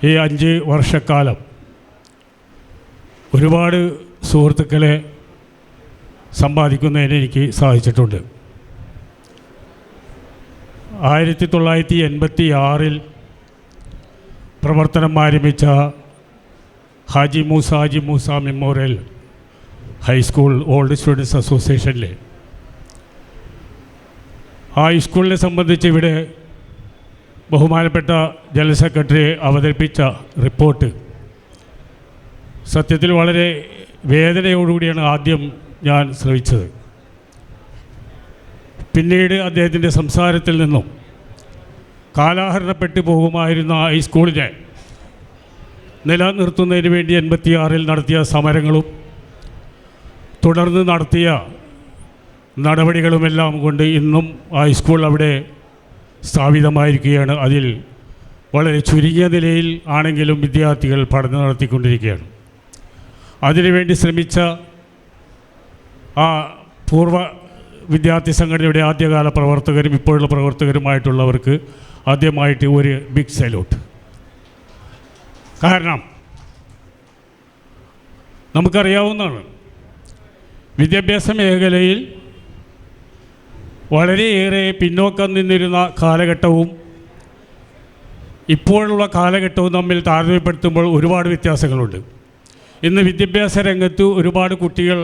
ഈ 5 വർഷക്കാലം ഒരുപാട് സുഹൃത്തുക്കളെ സമ്പാദിക്കുന്നതിന് എനിക്ക് സാധിച്ചിട്ടുണ്ട്. 1986 പ്രവർത്തനം ആരംഭിച്ച Haji Moosa memorial high school old students അസോസിയേഷനിലെ ആ സ്കൂളിനെ സംബന്ധിച്ച് ഇവിടെ ബഹുമാനപ്പെട്ട ജനറൽ സെക്രട്ടറി അവതരിപ്പിച്ച റിപ്പോർട്ട് സത്യത്തിൽ വളരെ വേദനയോടുകൂടിയാണ് ആദ്യം ഞാൻ ശ്രവിച്ചത്. പിന്നീട് അദ്ദേഹത്തിൻ്റെ സംസാരത്തിൽ നിന്നും കാലാഹരണപ്പെട്ടു പോകുമായിരുന്ന ഈ സ്കൂളിനെ നിലനിർത്തുന്നതിന് വേണ്ടി 86 നടത്തിയ സമരങ്ങളും തുടർന്ന് നടത്തിയ നടപടികളുമെല്ലാം കൊണ്ട് ഇന്നും ആ സ്കൂൾ അവിടെ സ്ഥാപിതമായിരിക്കുകയാണ്. അതിൽ വളരെ ചുരുങ്ങിയ നിലയിൽ ആണെങ്കിലും വിദ്യാർത്ഥികൾ പഠനം നടത്തിക്കൊണ്ടിരിക്കുകയാണ്. അതിനുവേണ്ടി ശ്രമിച്ച ആ പൂർവ്വ വിദ്യാർത്ഥി സംഘടനയുടെ ആദ്യകാല പ്രവർത്തകരും ഇപ്പോഴുള്ള പ്രവർത്തകരുമായിട്ടുള്ളവർക്ക് ആദ്യമായിട്ട് ഒരു ബിഗ് സല്യൂട്ട്. കാരണം നമുക്കറിയാവുന്നതാണ്, വിദ്യാഭ്യാസ മേഖലയിൽ വളരെയേറെ പിന്നോക്കം നിന്നിരുന്ന കാലഘട്ടവും ഇപ്പോഴുള്ള കാലഘട്ടവും തമ്മിൽ താരതമ്യപ്പെടുത്തുമ്പോൾ ഒരുപാട് വ്യത്യാസങ്ങളുണ്ട്. ഇന്ന് വിദ്യാഭ്യാസ രംഗത്ത് ഒരുപാട് കുട്ടികൾ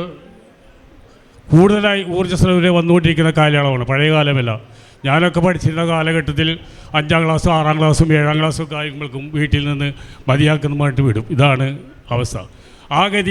കൂടുതലായി ഊർജ്ജസ്വലരെ വന്നുകൊണ്ടിരിക്കുന്ന കാലയളവാണ്. പഴയ കാലമല്ല. ഞാനൊക്കെ പഠിച്ചിരുന്ന കാലഘട്ടത്തിൽ 5ാം ക്ലാസ്സും 6ാം ക്ലാസ്സും 7ാം ക്ലാസ്സും കാര്യങ്ങൾക്കും വീട്ടിൽ നിന്ന് മതിയാക്കുന്നതുമായിട്ട് വിടും. ഇതാണ് അവസ്ഥ. ആ ഗതി